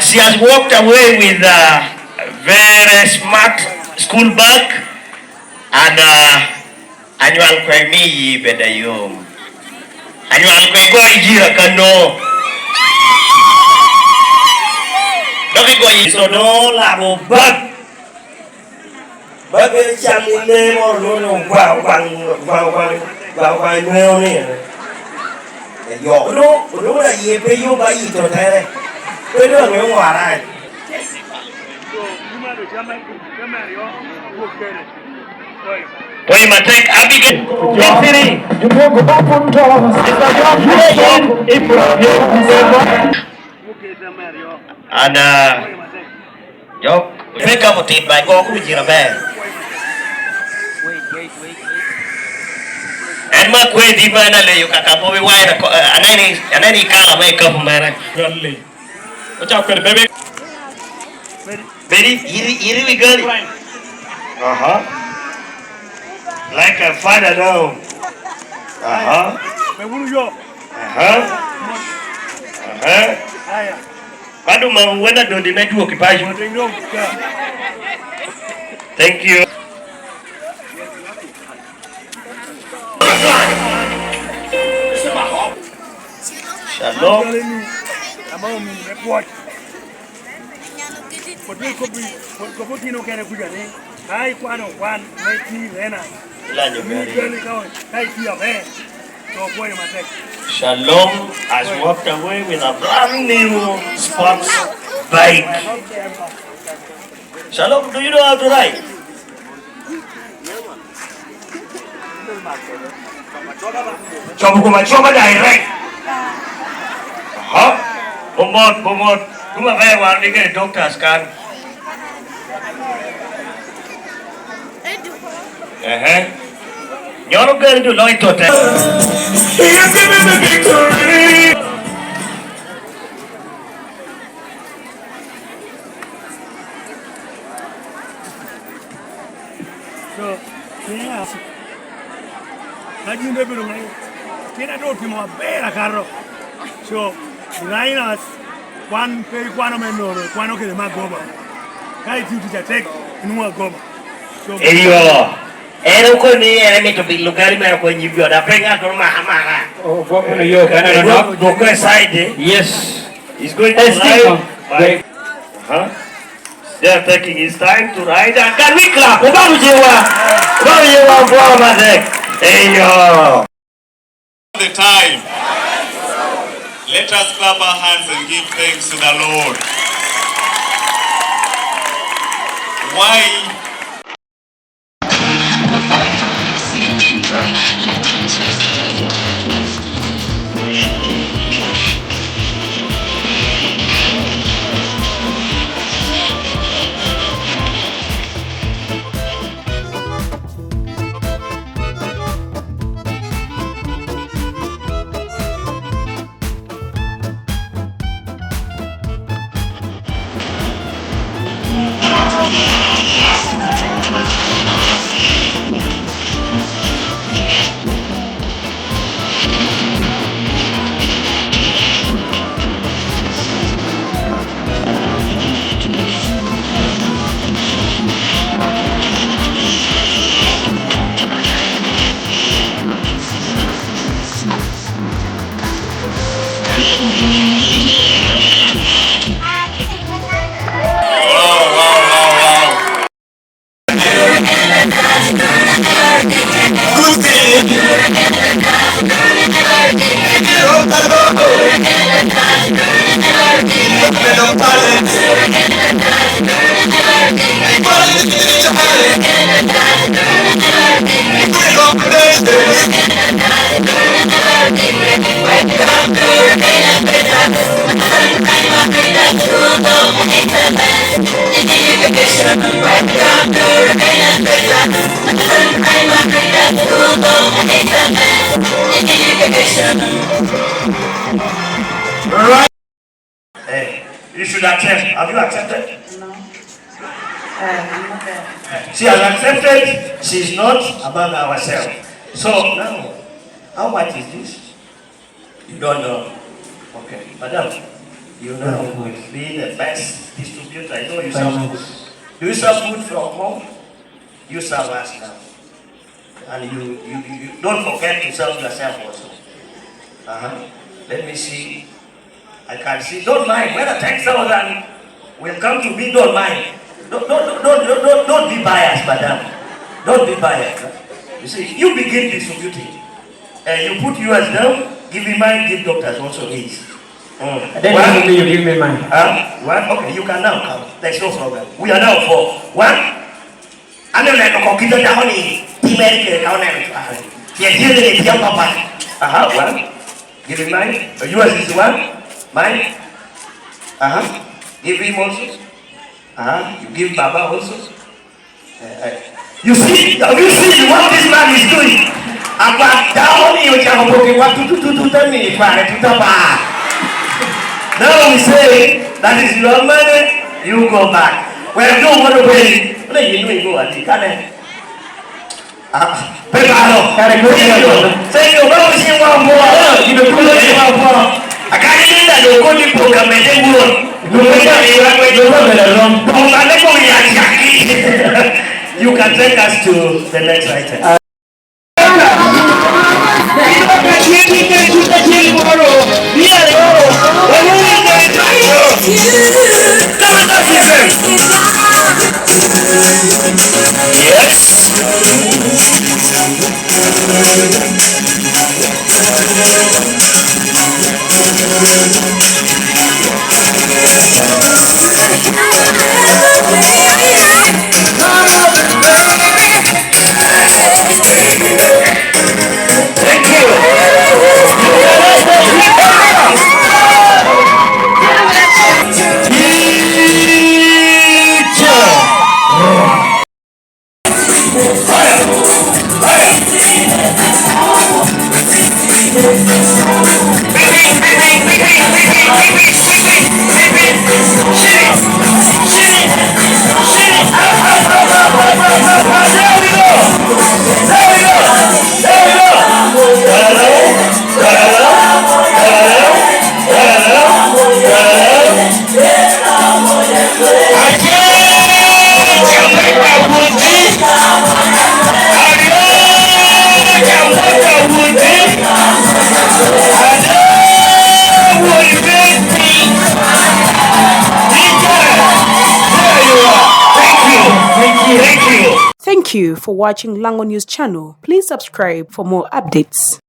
she has walked away with a very smart school bag and annual kwemi bedayom. Annual kwego ijira kano. Doki go so no labo bag. Bag chamile mo no wow no ni. Yo no la yepe yo ba ito tare. Pero no ngwara. Poi matek Abigail Siri. And yo pick up a team by go ku jira ba. And ma kwe di mana le yo kakapo we wai na anani kala mai kapu mana. Galle. Ocha per bebe. Very iri girl. Like a father now. Bado mawenda ndo ndinajua kipaji. Thank you. Shalom. Shalom has walked away with a brand new sports bike. Shalom, do you know how to ride? Coba direct. Bomot. Cuma kayak warna ke dokter sekarang. You're going to like to tell. He's giving the victory. So, yeah. Lagi ni belum lagi. Kita tu cuma bela karo. So, Renus one pay one menor, one okay the magoba. Kai tu kita take nua goba. So, Ero ko ni ene to bi lugar me ko nyibyo da penga to mahamara. Oh, what no yo kana no. Go side. Yes. He's going to ride. They are taking his time to ride and can we clap? Babu jewa for Mazek. Hey yo. The time. Let us clap our hands and give thanks to the Lord. Why? Right. Hey, you should accept. Have you accepted? No. She has accepted. She's not above ourselves. So now, how much is this? You don't know. Okay, madam, You know, with being the best distributor, I know you serve food. Do you serve food from home? You serve us now. And you don't forget to serve yourself also. Let me see. I can see. Don't mind. When the 10,000 will come to me, don't mind. Don't be biased, madam. Don't be biased. You see, you begin distributing. And you put yours down, give me mine, give doctors also his. Then you give me mine. One? Okay, you can now come. There's no problem. We are now for one. I'm not like a computer down in one. Give me mine. Yours is one. Mine. Give him also. You give Baba also. You see what this man is doing? About down you can what to tell me now we say that is your money, you go back. Well, don't want to pay. You know you go at the cannon. Say you don't see one more. You don't see one more. I can't see that you're going to program and then you can take us to the next item. Thank you for watching Lango News channel. Please subscribe for more updates.